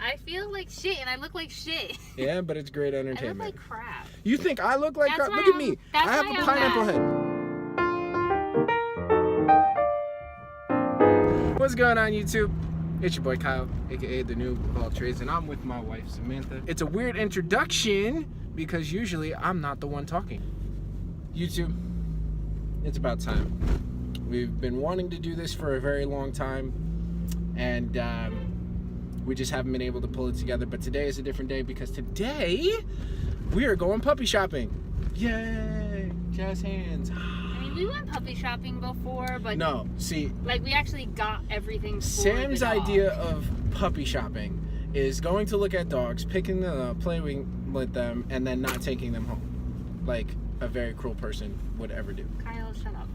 I feel like shit and I look like shit. Yeah, but it's great I entertainment. look like crap. You think I look like That's crap? Look why at me. that's I have why a I'm pineapple head. What's going on, YouTube? It's your boy Kyle, aka the Noob of all trades, and I'm with my wife Samantha. It's a weird introduction because usually I'm not the one talking. YouTube, it's about time. We've been wanting to do this for a very long time, and we just haven't been able to pull it together. But today is a different day because today we are going puppy shopping. Yay! Jazz hands. I mean, we went puppy shopping before, but no, see, like we actually got everything for Sam's the dog. idea of puppy shopping is going to look at dogs, picking them up, playing with them, and then not taking them home, like a very cruel person would ever do. Kyle, shut up.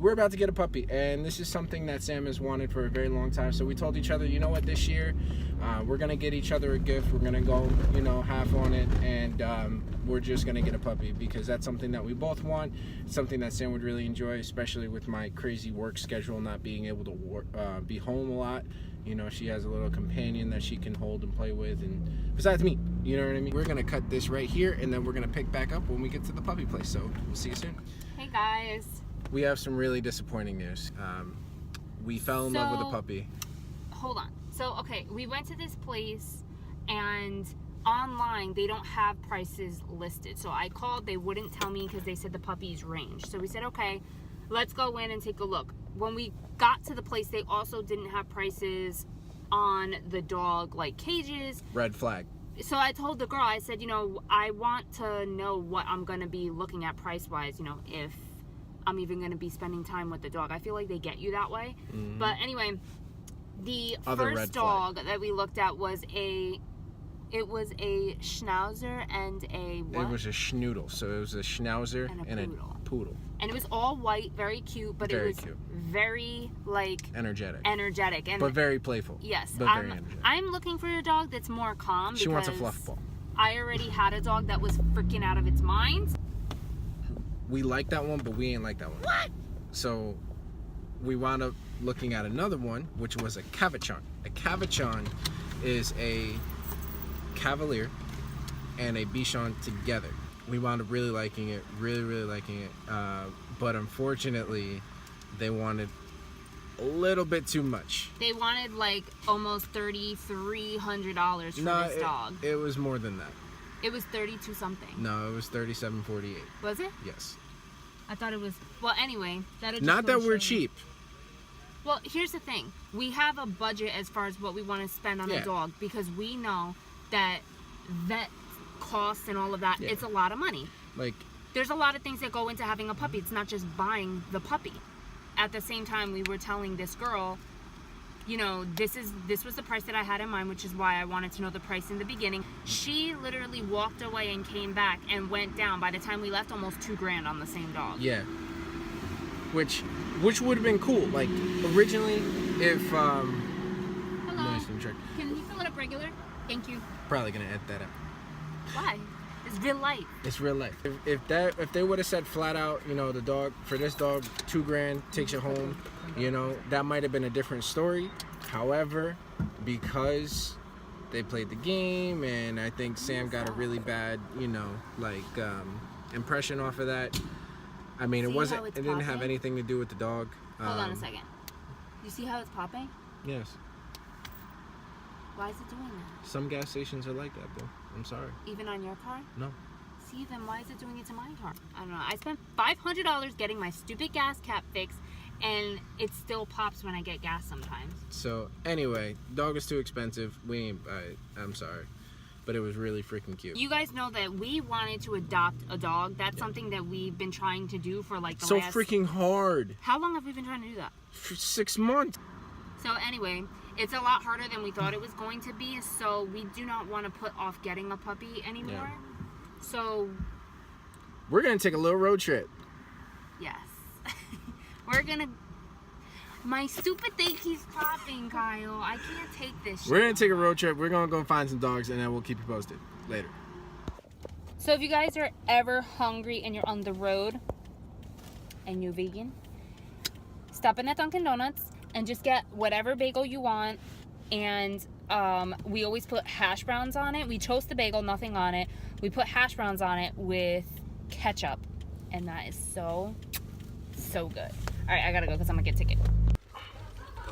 We're about to get a puppy, and this is something that Sam has wanted for a very long time. So we told each other, you know what, this year we're gonna get each other a gift. We're gonna go, you know, half on it, and we're just gonna get a puppy because that's something that we both want. It's something that Sam would really enjoy, especially with my crazy work schedule, not being able to be home a lot. You know, she has a little companion that she can hold and play with, and besides me, you know what I mean? We're gonna cut this right here, and then we're gonna pick back up when we get to the puppy place. So we'll see you soon. Hey guys. We have some really disappointing news. We fell in love with a puppy. Hold on. So, okay, we went to this place and online they don't have prices listed. So I called, they wouldn't tell me because they said the puppy's range. So we said, okay, let's go in and take a look. When we got to the place, they also didn't have prices on the dog, like cages. Red flag. So I told the girl, I said, you know, I want to know what I'm going to be looking at price-wise, you know, if I'm even going to be spending time with the dog. I feel like they get you that way. Mm-hmm. But anyway, the first dog that we looked at was a Schnauzer and a what? It was a Schnoodle. So it was a Schnauzer and a poodle. And it was all white, very cute, but very it was cute. Very, like... Energetic. And, but very playful. Yes. But very energetic. I'm looking for a dog that's more calm. She wants a fluff ball. I already had a dog that was freaking out of its mind. We like that one, but we ain't like that one. What? So we wound up looking at another one, which was a Cavachon. A Cavachon is a Cavalier and a Bichon together. We wound up really liking it, really liking it. But unfortunately, they wanted a little bit too much. They wanted like almost $3,300 for this dog. It was more than that. It was 32 something. No, it was 37.48. Was it? Yes. I thought it was. Well, anyway, not that we're cheap. Well, here's the thing: we have a budget as far as what we want to spend on a dog because we know that vet costs and all of that. It's a lot of money. Like, there's a lot of things that go into having a puppy. It's not just buying the puppy. At the same time, we were telling this girl, you know, this was the price that I had in mind, which is why I wanted to know the price in the beginning. She literally walked away and came back and went down. By the time we left, almost $2,000 on the same dog. Yeah. Which would have been cool. Like, originally, if Hello. Nice to check. Can you fill it up regular? Thank you. Probably gonna edit that out. Why? It's real life. It's real life. If they would have said flat out, you know, the dog for this dog, $2,000 takes you home. You know, that might have been a different story. However, because they played the game, and I think Sam got a really bad, you know, like impression off of that. I mean, it didn't have anything to do with the dog. Hold on a second. You see how it's popping? Yes. Why is it doing that? Some gas stations are like that, bro. I'm sorry. Even on your car? No. See, then why is it doing it to my car? I don't know. I spent $500 getting my stupid gas cap fixed, and it still pops when I get gas sometimes. So anyway, dog is too expensive. I'm sorry, but it was really freaking cute. You guys know that we wanted to adopt a dog. That's something that we've been trying to do for like the last... So freaking hard. How long have we been trying to do that? For 6 months. So anyway, it's a lot harder than we thought it was going to be. So we do not want to put off getting a puppy anymore. Yeah. So we're gonna take a little road trip. Yes. We're gonna... My stupid thing keeps popping, Kyle. I can't take this shit. We're gonna take a road trip. We're gonna go find some dogs, and then we'll keep you posted later. So if you guys are ever hungry and you're on the road and you're vegan, stop in at Dunkin' Donuts and just get whatever bagel you want and We always put hash browns on it. We toast the bagel, nothing on it. We put hash browns on it with ketchup, and that is so good. All right, I gotta go because I'm gonna get a ticket.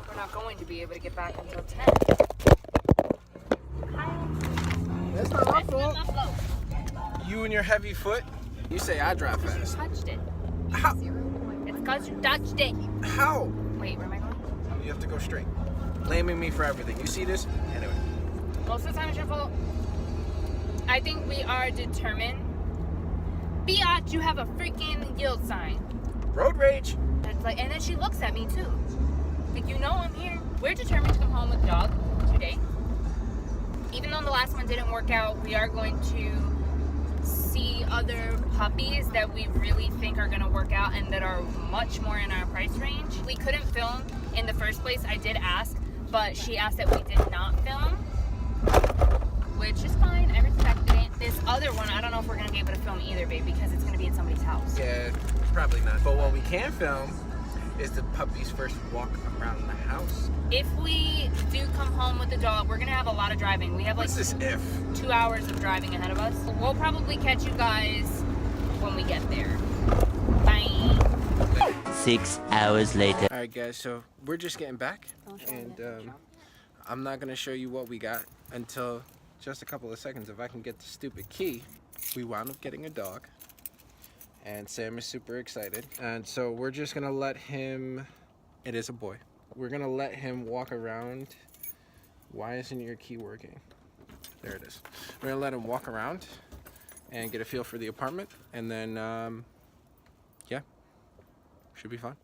We're not going to be able to get back until 10. That's not my fault. You and your heavy foot. You say I drive fast. You touched it. How? It's because you touched it. How? Wait, where am I going? You have to go straight. Blaming me for everything. You see this? Anyway. Most of the time it's your fault. I think we are determined. Biatch, you have a freaking yield sign. Road rage. It's like, and then she looks at me too. Like, you know I'm here. We're determined to come home with the dog today. Even though the last one didn't work out, we are going to see other puppies that we really think are going to work out and that are much more in our price range. We couldn't film in the first place. I did ask, but she asked that we did not film, which is fine. I respected it. This other one, I don't know if we're going to be able to film either, babe, because it's going to be in somebody's house. Yeah, probably not. But what we can film is the puppy's first walk around the house. If we do come home with the dog, we're going to have a lot of driving. We have like What's this if? 2 hours of driving ahead of us. We'll probably catch you guys when we get there. Bye. 6 hours later. All right, guys, so we're just getting back, and I'm not going to show you what we got until just a couple of seconds. If I can get the stupid key. We wound up getting a dog, and Sam is super excited. And so we're just going to let him, it is a boy. We're going to let him walk around. Why isn't your key working? There it is. We're going to let him walk around and get a feel for the apartment, and then, yeah, should be fun.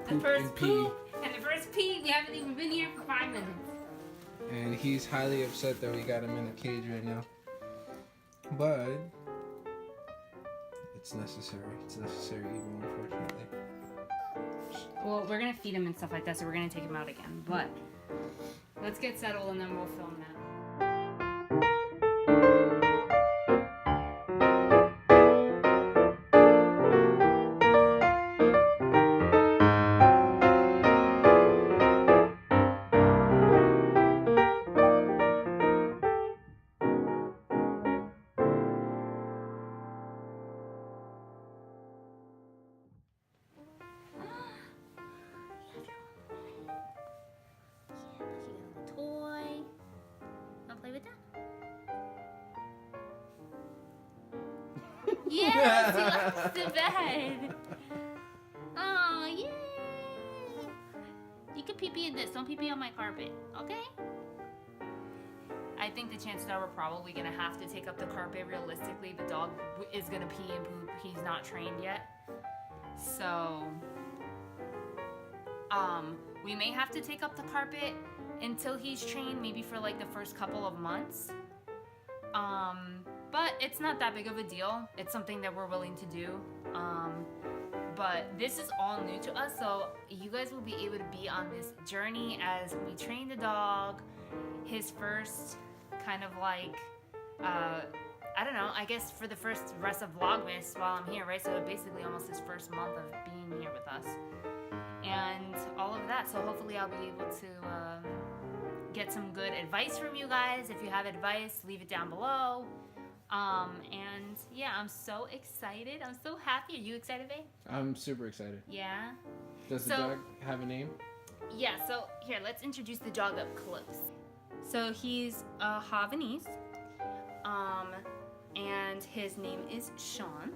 The first poop and the first pee. We haven't even been here for 5 minutes. And he's highly upset that we got him in a cage right now. But it's necessary. It's necessary evil, unfortunately. Well, we're gonna feed him and stuff like that, so we're gonna take him out again. But let's get settled and then we'll film that. Yes, he likes the bed. Oh, yay. You can pee-pee in this. Don't pee-pee on my carpet, okay? I think the chances are we're probably going to have to take up the carpet. Realistically, the dog is going to pee and poop. He's not trained yet. So, we may have to take up the carpet until he's trained, maybe for like the first couple of months. But it's not that big of a deal. It's something that we're willing to do. But this is all new to us, so you guys will be able to be on this journey as we train the dog. His first kind of like, I don't know, I guess for the first rest of Vlogmas while I'm here, right? So basically almost his first month of being here with us. And all of that, so hopefully I'll be able to get some good advice from you guys. If you have advice, leave it down below. And yeah, I'm so excited. I'm so happy. Are you excited, babe? I'm super excited. Yeah? Does the dog have a name? Yeah, so here, let's introduce the dog up close. So he's a Havanese, and his name is Sean.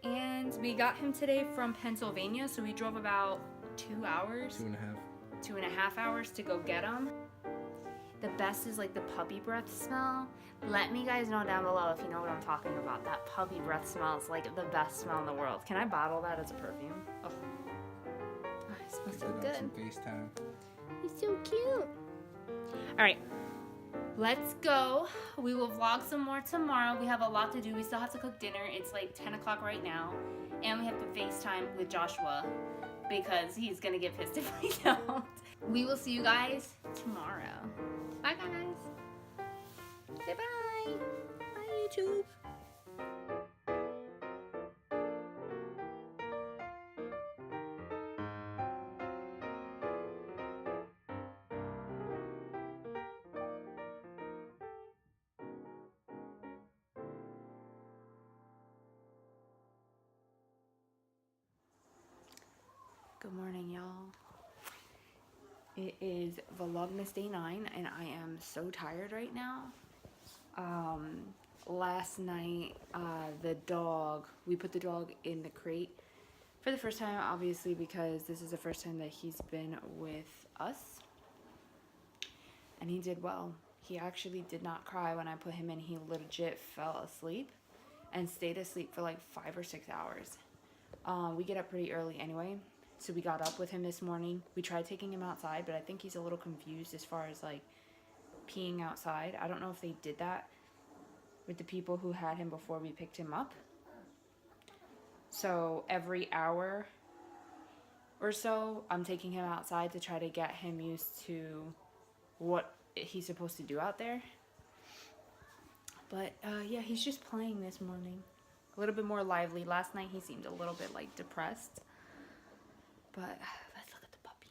And we got him today from Pennsylvania, so we drove about 2 hours. 2.5. 2.5 hours to go get him. The best is like the puppy breath smell. Let me guys know down below if you know what I'm talking about. That puppy breath smell is like the best smell in the world. Can I bottle that as a perfume? Oh, it smells so good. Some FaceTime. He's so cute. All right, let's go. We will vlog some more tomorrow. We have a lot to do. We still have to cook dinner. It's like 10 o'clock right now. And we have to FaceTime with Joshua because he's going to get pissed if we don't. We will see you guys tomorrow. Bye, guys. Say bye. Bye, YouTube. Good morning, y'all. It is Vlogmas day 9 and I am so tired right now. Last night, we put the dog in the crate for the first time, obviously, because this is the first time that he's been with us. And he did well. He actually did not cry when I put him in. He legit fell asleep and stayed asleep for like 5 or 6 hours. We get up pretty early anyway. So we got up with him this morning. We tried taking him outside, but I think he's a little confused as far as like peeing outside. I don't know if they did that with the people who had him before we picked him up. So every hour or so, I'm taking him outside to try to get him used to what he's supposed to do out there. But yeah, he's just playing this morning. A little bit more lively. Last night he seemed a little bit like depressed. But let's look at the puppy.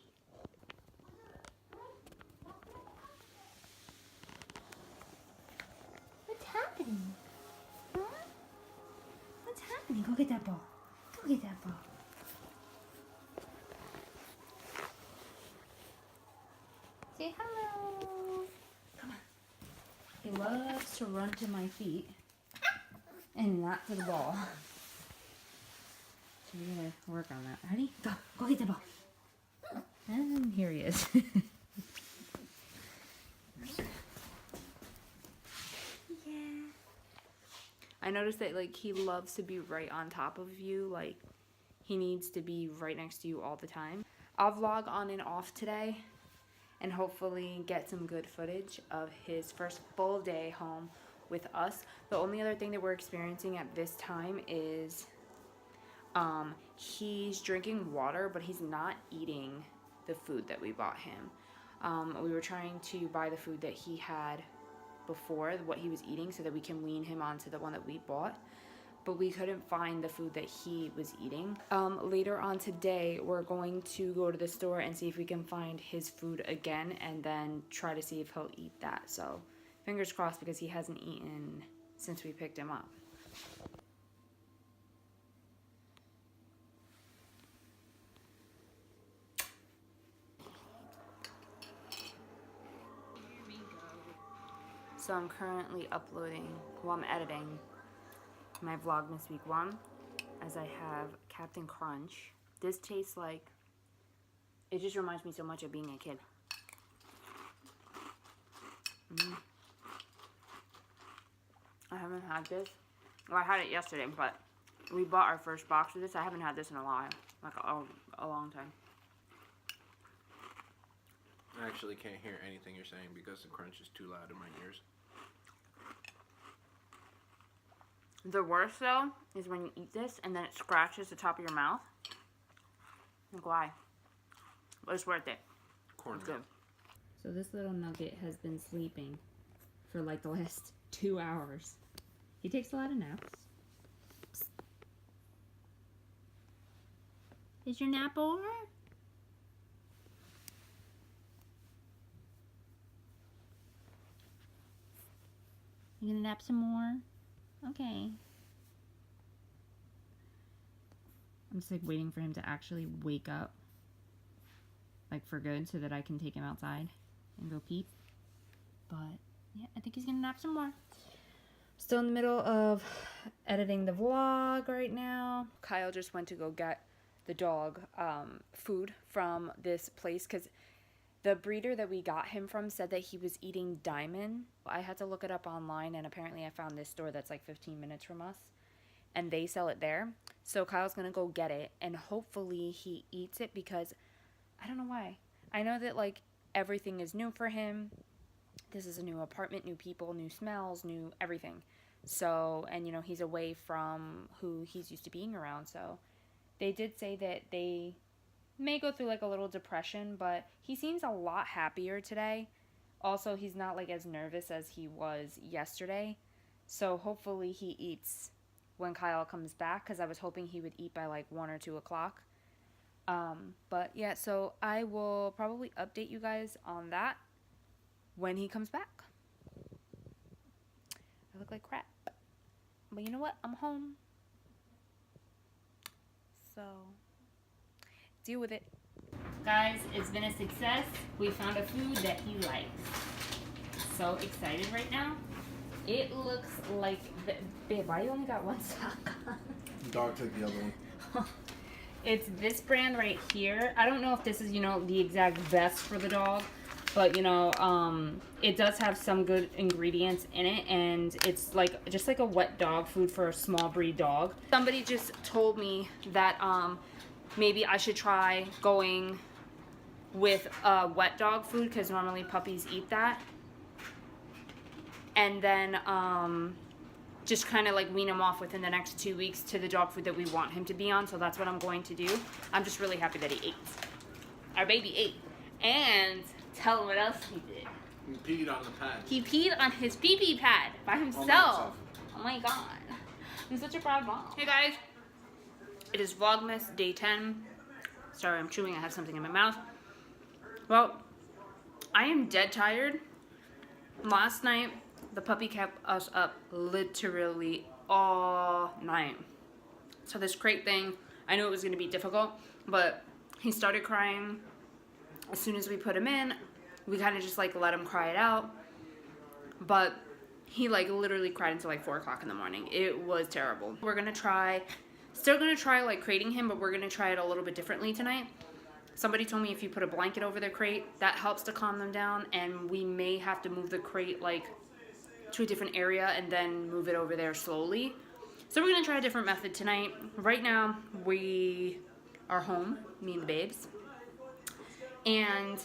What's happening? Huh? What's happening? Go get that ball. Go get that ball. Say hello. Come on. He loves to run to my feet and not to the ball. So we're gonna work on that. Ready? Go. Go get the ball. And here he is. Yeah. I noticed that like he loves to be right on top of you. Like he needs to be right next to you all the time. I'll vlog on and off today and hopefully get some good footage of his first full day home with us. The only other thing that we're experiencing at this time is he's drinking water, but he's not eating the food that we bought him. We were trying to buy the food that he had before, what he was eating, so that we can wean him onto the one that we bought, but we couldn't find the food that he was eating. Later on today, we're going to go to the store and see if we can find his food again and then try to see if he'll eat that. So fingers crossed, because he hasn't eaten since we picked him up. So I'm currently uploading, well, I'm editing my Vlogmas week 1, as I have Captain Crunch. This tastes like, it just reminds me so much of being a kid. I haven't had this. Well, I had it yesterday, but we bought our first box of this. I haven't had this in a while, like a long time. I actually can't hear anything you're saying because the crunch is too loud in my ears. The worst, though, is when you eat this and then it scratches the top of your mouth. Like, why? But it's worth it. Corn It's good. So this little nugget has been sleeping for like the last 2 hours. He takes a lot of naps. Psst. Is your nap over? You gonna nap some more? Okay. I'm just like waiting for him to actually wake up, like for good, so that I can take him outside and go peep. But yeah, I think he's gonna nap some more. Still in the middle of editing the vlog right now. Kyle just went to go get the dog food from this place because the breeder that we got him from said that he was eating Diamond. I had to look it up online, and apparently I found this store that's like 15 minutes from us, and they sell it there. So Kyle's gonna go get it, and hopefully he eats it, because I don't know why. I know that like everything is new for him. This is a new apartment, new people, new smells, new everything. So, and you know, he's away from who he's used to being around. So they did say that they may go through like a little depression, but he seems a lot happier today. Also, he's not like as nervous as he was yesterday. So hopefully he eats when Kyle comes back, because I was hoping he would eat by like 1 or 2 o'clock. But yeah, so I will probably update you guys on that when he comes back. I look like crap. But you know what? I'm home. So, deal with it. Guys, it's been a success. We found a food that he likes. So excited right now. It looks like... Babe, why you only got one sock on? Dog took the other one. It's this brand right here. I don't know if this is, you know, the exact best for the dog. But, you know, it does have some good ingredients in it. And it's like just like a wet dog food for a small breed dog. Somebody just told me that maybe I should try going with wet dog food, because normally puppies eat that. And then just kind of like wean him off within the next 2 weeks to the dog food that we want him to be on. So that's what I'm going to do. I'm just really happy that he ate. Our baby ate. And tell him what else he did. He peed on the pad. He peed on his pee-pee pad by himself. Oh my god. I'm such a proud mom. Hey guys. It is Vlogmas day 10. Sorry, I'm chewing. I have something in my mouth. Well, I am dead tired. Last night, the puppy kept us up literally all night. So this crate thing, I knew it was going to be difficult, but he started crying. As soon as we put him in, we kind of just like let him cry it out. But he like literally cried until like 4 o'clock in the morning. It was terrible. We're going to try, still going to try like crating him, but we're going to try it a little bit differently tonight. Somebody told me if you put a blanket over the crate, that helps to calm them down, and we may have to move the crate like to a different area and then move it over there slowly. So we're gonna try a different method tonight. Right now we are home, me and the babes, and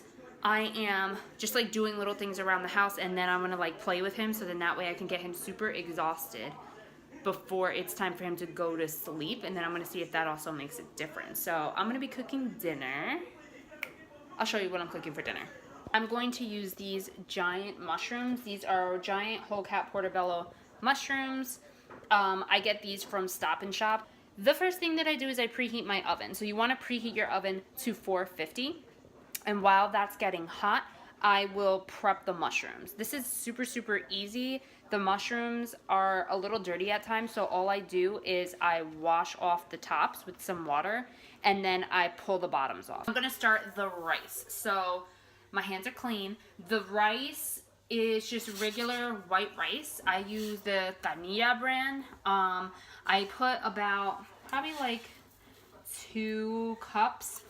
I am just like doing little things around the house, and then I'm gonna like play with him, so then that way I can get him super exhausted before it's time for him to go to sleep, and then I'm gonna see if that also makes a difference. So I'm gonna be cooking dinner. I'll show you what I'm cooking for dinner. I'm going to use these giant mushrooms. These are giant whole cat portobello mushrooms. I get these from Stop and Shop. The first thing that I do is I preheat my oven. So you wanna preheat your oven to 450. And while that's getting hot, I will prep the mushrooms. This is super, super easy. The mushrooms are a little dirty at times, so all I do is I wash off the tops with some water, and then I pull the bottoms off. I'm gonna start the rice. So my hands are clean. The rice is just regular white rice. I use the Canilla brand. I put about probably like 2 cups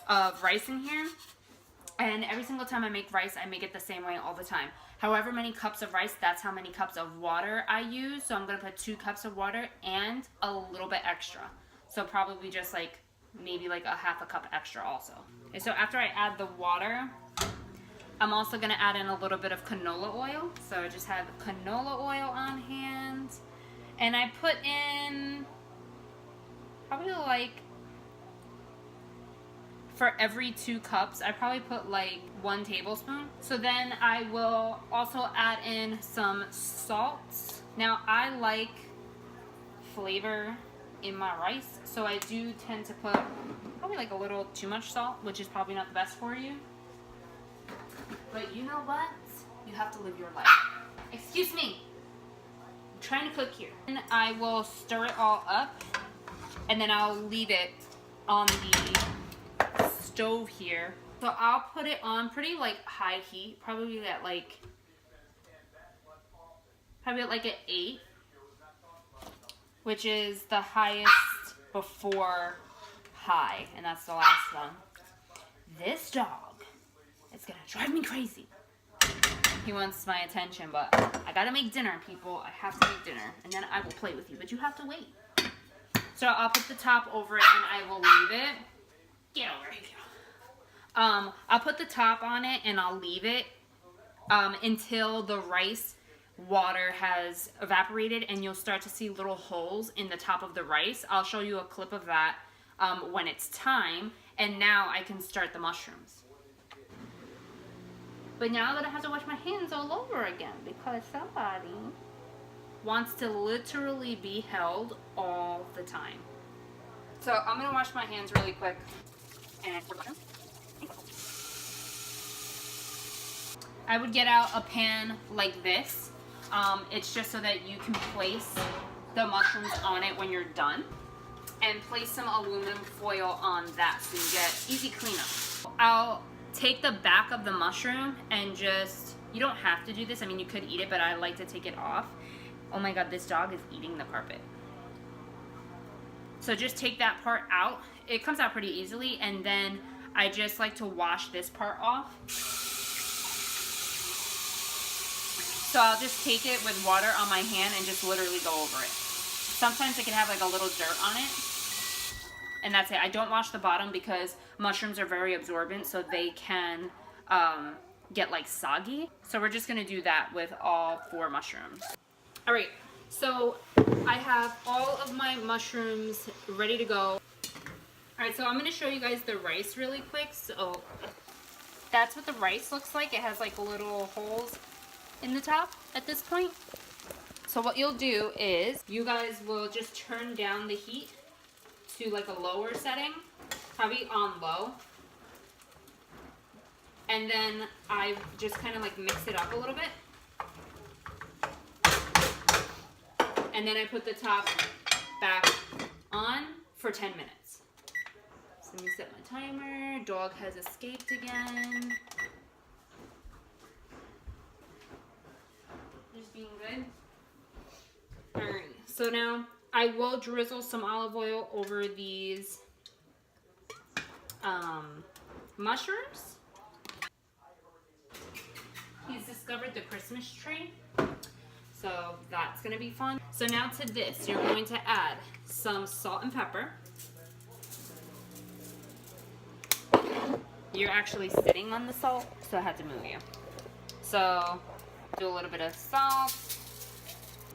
of rice in here. And every single time I make rice, I make it the same way all the time. However many cups of rice, that's how many cups of water I use. So I'm going to put 2 cups of water and a little bit extra. So probably just like maybe like a half a cup extra also. Okay, so after I add the water, I'm also going to add in a little bit of canola oil. So I just have canola oil on hand. And I put in probably like, for every 2 cups, I probably put like 1 tablespoon. So then I will also add in some salt. Now I like flavor in my rice, so I do tend to put probably like a little too much salt, which is probably not the best for you. But you know what? You have to live your life. Excuse me. I'm trying to cook here. And I will stir it all up, and then I'll leave it on the stove here. So I'll put it on pretty like high heat, probably at like an 8, which is the highest before high, and that's the last one. This dog is gonna drive me crazy. He wants my attention, but I gotta make dinner, people. I have to make dinner, and then I will play with you, but you have to wait. So I'll put the top over it, and I will leave it. Get over here. I'll put the top on it and I'll leave it until the rice water has evaporated and you'll start to see little holes in the top of the rice. I'll show you a clip of that when it's time. And now I can start the mushrooms. But now I'm gonna have to wash my hands all over again because somebody wants to literally be held all the time. So I'm gonna wash my hands really quick. And I would get out a pan like this. It's just so that you can place the mushrooms on it when you're done. And place some aluminum foil on that so you get easy cleanup. I'll take the back of the mushroom and just, you don't have to do this. I mean, you could eat it, but I like to take it off. Oh my God, this dog is eating the carpet. So just take that part out. It comes out pretty easily. And then I just like to wash this part off. So I'll just take it with water on my hand and just literally go over it. Sometimes it can have like a little dirt on it. And that's it. I don't wash the bottom because mushrooms are very absorbent, so they can get like soggy. So we're just gonna do that with all 4 mushrooms. All right, so I have all of my mushrooms ready to go. All right, so I'm gonna show you guys the rice really quick. So that's what the rice looks like. It has like little holes in the top at this point. So what you'll do is you guys will just turn down the heat to like a lower setting, probably on low. And then I just kind of like mix it up a little bit. And then I put the top back on for 10 minutes. So let me set my timer. Dog has escaped again. Just being good. Alright, so now I will drizzle some olive oil over these mushrooms. He's discovered the Christmas tree, so that's going to be fun. So now to this, you're going to add some salt and pepper. You're actually sitting on the salt, so I had to move you. So do a little bit of salt,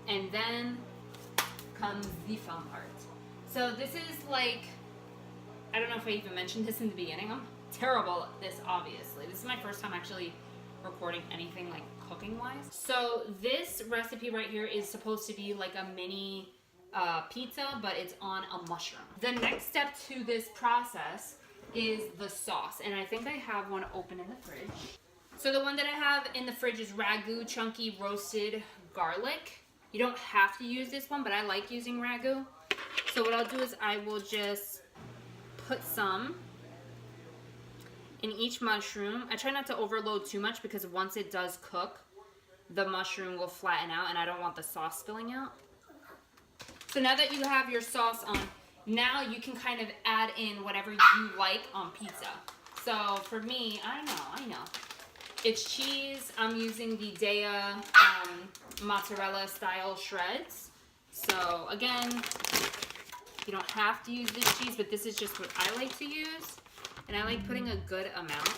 and then comes the fun part. So this is like, I don't know if I even mentioned this in the beginning. I'm terrible at this, obviously. This is my first time actually recording anything like cooking wise. So this recipe right here is supposed to be like a mini pizza, but it's on a mushroom. The next step to this process is the sauce, and I think I have one open in the fridge. So the one that I have in the fridge is ragu chunky roasted garlic. You don't have to use this one, but I like using ragu. So what I'll do is I will just put some in each mushroom. I try not to overload too much because once it does cook, the mushroom will flatten out and I don't want the sauce spilling out. So now that you have your sauce on, now you can kind of add in whatever you like on pizza. So for me, I know. It's cheese. I'm using the Dea mozzarella style shreds. So again, you don't have to use this cheese, but this is just what I like to use. And I like putting a good amount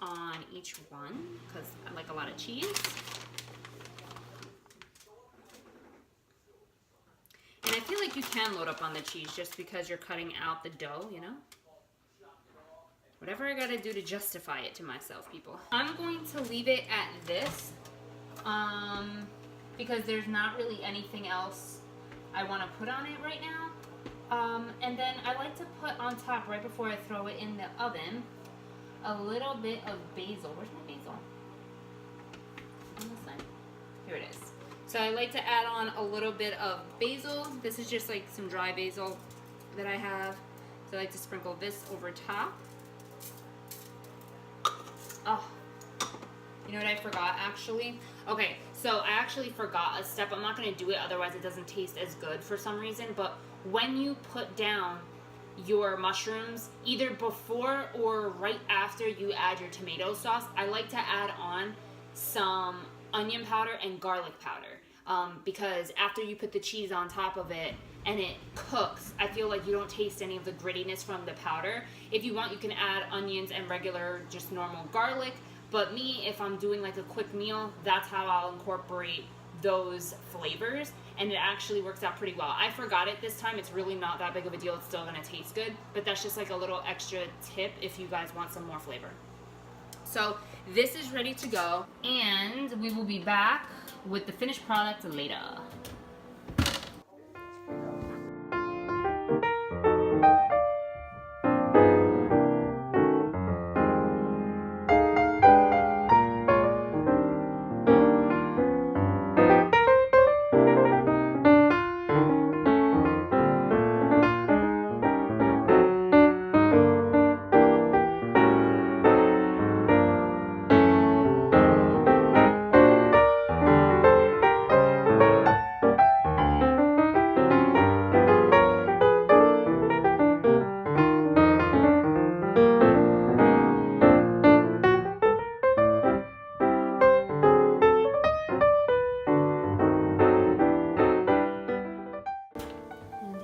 on each one because I like a lot of cheese. And I feel like you can load up on the cheese just because you're cutting out the dough, you know? Whatever I gotta do to justify it to myself, people. I'm going to leave it at this because there's not really anything else I want to put on it right now. And then I like to put on top, right before I throw it in the oven, a little bit of basil. Where's my basil? On this side? Here it is. So I like to add on a little bit of basil. This is just like some dry basil that I have. So I like to sprinkle this over top. Oh, you know what I forgot actually? Okay, so I actually forgot a step. I'm not going to do it, otherwise it doesn't taste as good for some reason. But when you put down your mushrooms, either before or right after you add your tomato sauce, I like to add on some onion powder and garlic powder. Because after you put the cheese on top of it and it cooks. I feel like you don't taste any of the grittiness from the powder. If you want, you can add onions and regular, just normal garlic. But me, if I'm doing like a quick meal, that's how I'll incorporate those flavors, and it actually works out pretty well. I forgot it this time. It's really not that big of a deal. It's still gonna taste good, but that's just like a little extra tip if you guys want some more flavor. So this is ready to go, and we will be back with the finished product later.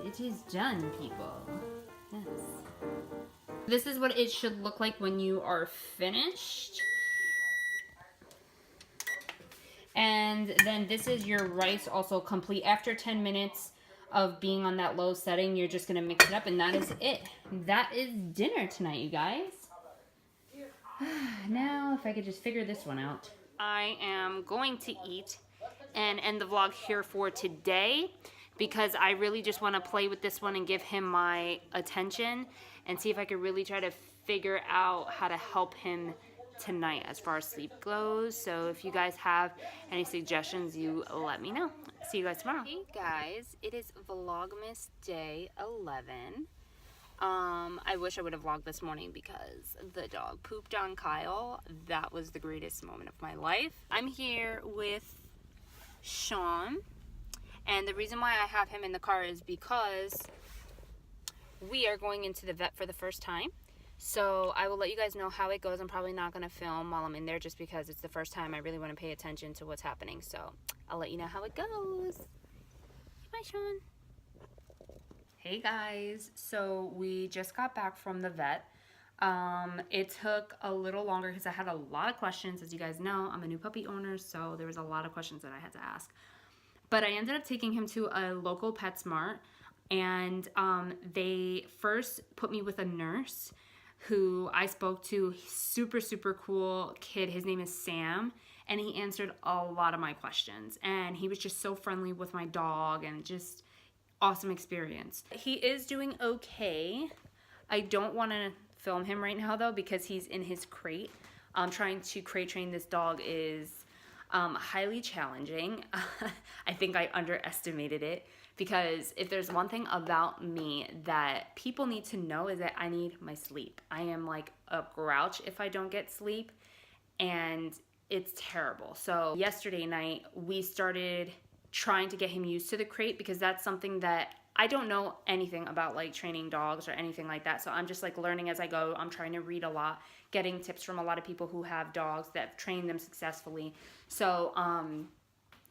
It is done, people. Yes. This is what it should look like when you are finished. And then this is your rice also complete. After 10 minutes of being on that low setting, you're just gonna mix it up, and that is it. That is dinner tonight, you guys. Now, if I could just figure this one out. I am going to eat and end the vlog here for today, because I really just want to play with this one and give him my attention and see if I could really try to figure out how to help him tonight as far as sleep goes. So if you guys have any suggestions, you let me know. See you guys tomorrow. Hey guys, it is Vlogmas day 11. I wish I would have vlogged this morning because the dog pooped on Kyle. That was the greatest moment of my life. I'm here with Sean. And the reason why I have him in the car is because we are going into the vet for the first time. So I will let you guys know how it goes. I'm probably not going to film while I'm in there just because it's the first time. I really want to pay attention to what's happening. So I'll let you know how it goes. Bye, Sean. Hey, guys. So we just got back from the vet. It took a little longer because I had a lot of questions. As you guys know, I'm a new puppy owner, so there was a lot of questions that I had to ask. But I ended up taking him to a local PetSmart, and they first put me with a nurse who I spoke to. Super, super cool kid. His name is Sam, and he answered a lot of my questions. And he was just so friendly with my dog, and just awesome experience. He is doing okay. I don't want to film him right now, though, because he's in his crate. Trying to crate train this dog is highly challenging. I think I underestimated it, because if there's one thing about me that people need to know is that I need my sleep. I am like a grouch if I don't get sleep, and it's terrible. So yesterday night we started trying to get him used to the crate, because that's something that I don't know anything about, like training dogs or anything like that. So I'm just like learning as I go. I'm trying to read a lot, getting tips from a lot of people who have dogs that have trained them successfully. So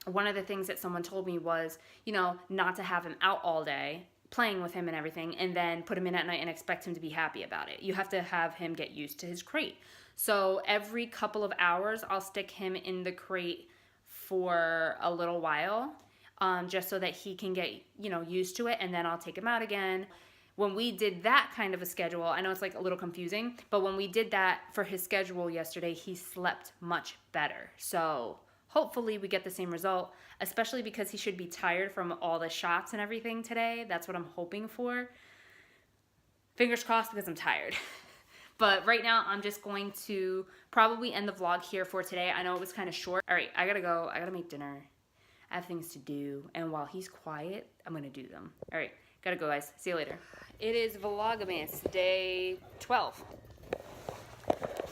one of the things that someone told me was, you know, not to have him out all day playing with him and everything, and then put him in at night and expect him to be happy about it. You have to have him get used to his crate. So every couple of hours, I'll stick him in the crate for a little while, just so that he can get, you know, used to it, and then I'll take him out again. When we did that kind of a schedule, I know it's like a little confusing, but when we did that for his schedule yesterday, he slept much better. So hopefully we get the same result, especially because he should be tired from all the shots and everything today. That's what I'm hoping for. Fingers crossed, because I'm tired. But right now, I'm just going to probably end the vlog here for today. I know it was kind of short. All right, I gotta go. I gotta make dinner. I have things to do, and while he's quiet, I'm gonna do them. All right, gotta go, guys. See you later. It is Vlogmas day 12.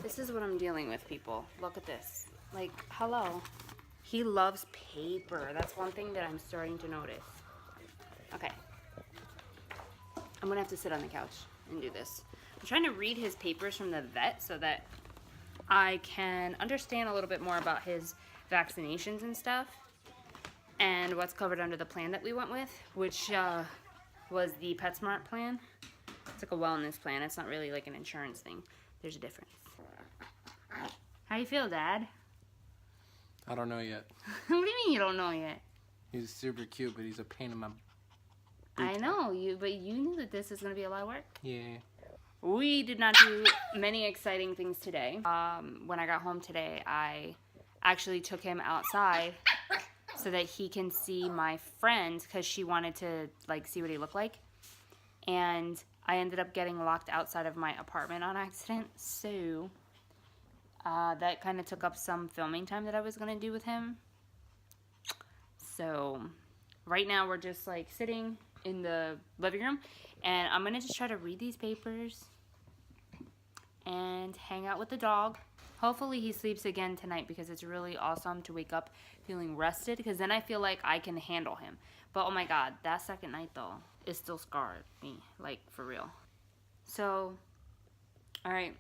This is what I'm dealing with, people. Look at this. Like, hello. He loves paper. That's one thing that I'm starting to notice. Okay. I'm gonna have to sit on the couch and do this. I'm trying to read his papers from the vet so that I can understand a little bit more about his vaccinations and stuff, and what's covered under the plan that we went with, which was the PetSmart plan. It's like a wellness plan. It's not really like an insurance thing. There's a difference. How you feel, Dad? I don't know yet. What do you mean you don't know yet? He's super cute, but he's a pain in my... I know, but you knew that this is going to be a lot of work. Yeah. We did not do many exciting things today. When I got home today, I actually took him outside so that he can see my friend, because she wanted to like see what he looked like. And I ended up getting locked outside of my apartment on accident. So that kind of took up some filming time that I was going to do with him. So right now we're just like sitting in the living room, and I'm gonna just try to read these papers and hang out with the dog. Hopefully he sleeps again tonight, because it's really awesome to wake up feeling rested, because then I feel like I can handle him. But oh my god, that second night though, it still scarred me, like for real. So alright,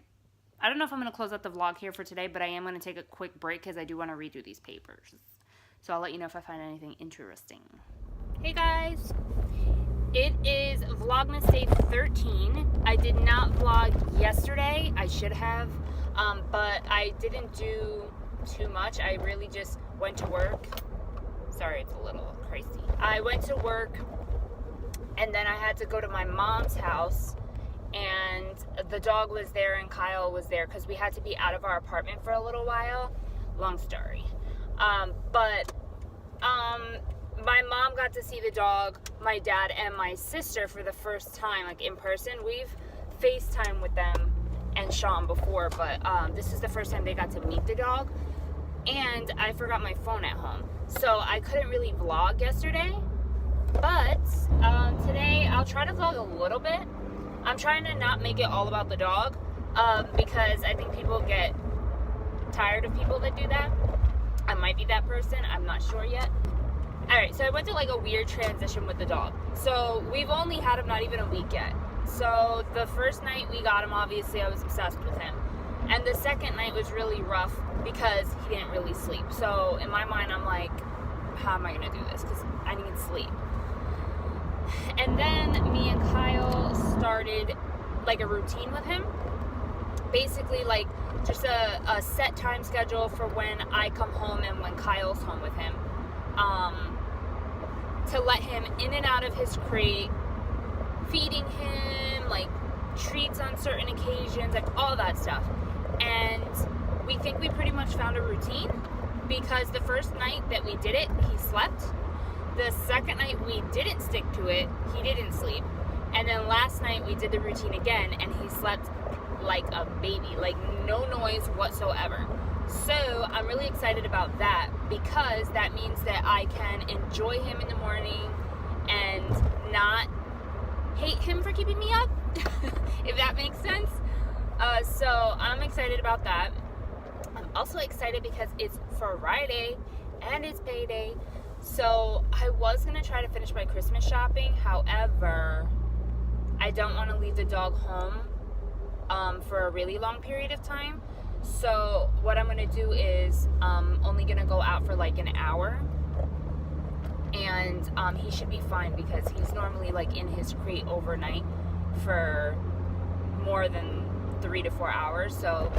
I don't know if I'm gonna close out the vlog here for today, but I am gonna take a quick break because I do want to read through these papers. So I'll let you know if I find anything interesting. Hey guys, it is Vlogmas day 13. I did not vlog yesterday. I should have, but I didn't do too much. I really just went to work. Sorry, it's a little crazy. I went to work, and then I had to go to my mom's house, and the dog was there and Kyle was there because we had to be out of our apartment for a little while. Long story. My mom got to see the dog, my dad, and my sister for the first time, like in person. We've FaceTimed with them and Sean before, but this is the first time they got to meet the dog. And I forgot my phone at home, so I couldn't really vlog yesterday. But today I'll try to vlog a little bit. I'm trying to not make it all about the dog, because I think people get tired of people that do that. I might be that person, I'm not sure yet. Alright, so I went through like a weird transition with the dog. So we've only had him not even a week yet. So the first night we got him, obviously I was obsessed with him. And the second night was really rough because he didn't really sleep. So in my mind I'm like, how am I going to do this? Because I need sleep. And then me and Kyle started like a routine with him. Basically like just a set time schedule for when I come home and when Kyle's home with him. To let him in and out of his crate, feeding him, like treats on certain occasions, like all that stuff. And we think we pretty much found a routine, because the first night that we did it, he slept. The second night we didn't stick to it, he didn't sleep. And then last night we did the routine again, and he slept like a baby, like no noise whatsoever. So I'm really excited about that, because that means that I can enjoy him in the morning and not hate him for keeping me up, if that makes sense. So I'm excited about that. I'm also excited because it's Friday and it's payday. So I was going to try to finish my Christmas shopping. However, I don't want to leave the dog home for a really long period of time. So what I'm going to do is only going to go out for like an hour. And he should be fine, because he's normally like in his crate overnight for more than 3 to 4 hours. So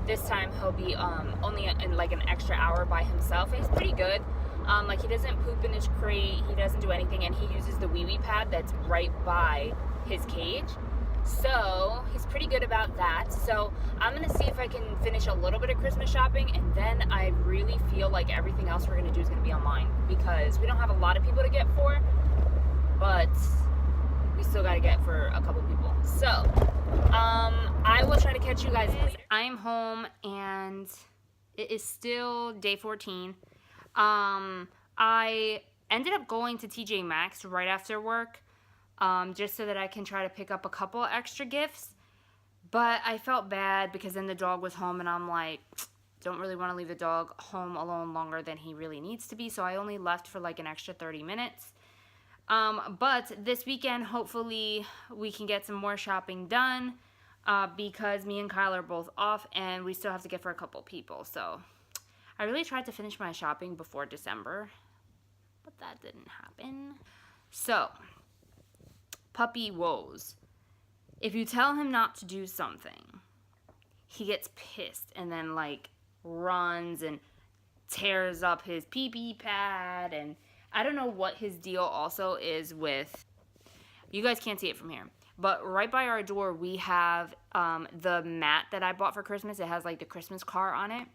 this time he'll be only in like an extra hour by himself. He's pretty good. Like he doesn't poop in his crate, he doesn't do anything, and he uses the wee-wee pad that's right by his cage. So he's pretty good about that. So I'm gonna see if I can finish a little bit of Christmas shopping, and then I really feel like everything else we're gonna do is gonna be online, because we don't have a lot of people to get for, but we still gotta get for a couple people. So I will try to catch you guys later. I'm home and it is still day 14. I ended up going to TJ Maxx right after work, just so that I can try to pick up a couple extra gifts. But I felt bad because then the dog was home, and I'm like, don't really want to leave the dog home alone longer than he really needs to be. So I only left for like an extra 30 minutes. But this weekend, hopefully we can get some more shopping done, because me and Kyle are both off and we still have to get for a couple people. So I really tried to finish my shopping before December, but that didn't happen. So puppy woes. If you tell him not to do something, he gets pissed and then like runs and tears up his pee-pee pad. And I don't know what his deal also is with, you guys can't see it from here, but right by our door we have the mat that I bought for Christmas. It has like the Christmas car on it.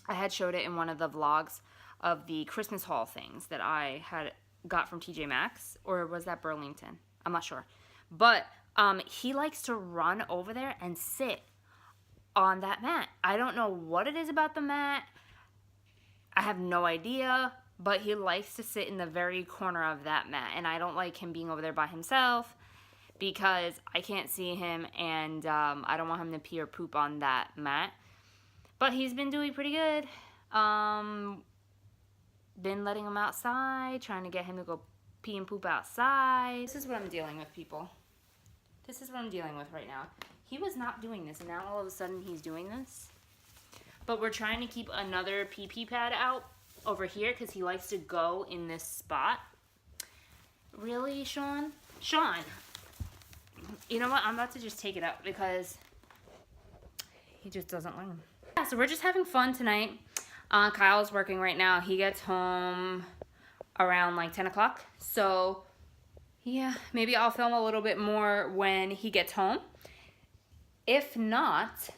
I had showed it in one of the vlogs of the Christmas haul things that I had got from TJ Maxx, or was that Burlington? I'm not sure. But he likes to run over there and sit on that mat. I don't know what it is about the mat. I have no idea, but he likes to sit in the very corner of that mat, and I don't like him being over there by himself because I can't see him, and I don't want him to pee or poop on that mat. But he's been doing pretty good. Been letting him outside, trying to get him to go pee and poop outside. This is what I'm dealing with, people. This is what I'm dealing with right now. He was not doing this, and now all of a sudden he's doing this. But we're trying to keep another pee-pee pad out over here because he likes to go in this spot. Really, Sean? Sean! You know what? I'm about to just take it out because he just doesn't learn. Yeah, so we're just having fun tonight. Kyle's working right now. He gets home around like 10 o'clock. So, yeah, maybe I'll film a little bit more when he gets home. If not,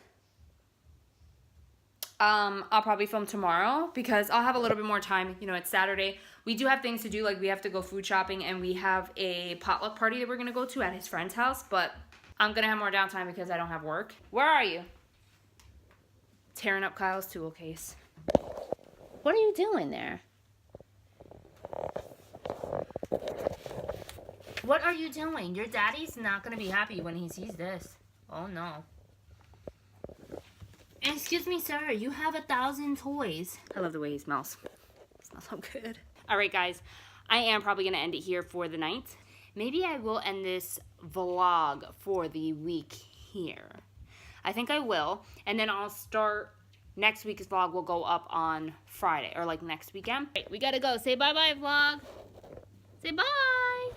I'll probably film tomorrow because I'll have a little bit more time. You know, it's Saturday. We do have things to do, like we have to go food shopping, and we have a potluck party that we're going to go to at his friend's house. But I'm going to have more downtime because I don't have work. Where are you? Tearing up Kyle's tool case. What are you doing there? What are you doing? Your daddy's not going to be happy when he sees this. Oh, no. Excuse me, sir. You have 1,000 toys. I love the way he smells. It smells so good. All right, guys. I am probably going to end it here for the night. Maybe I will end this vlog for the week here. I think I will. And then I'll start... Next week's vlog will go up on Friday, or like next weekend. Right, we gotta go. Say bye-bye, vlog. Say bye.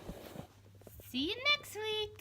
See you next week.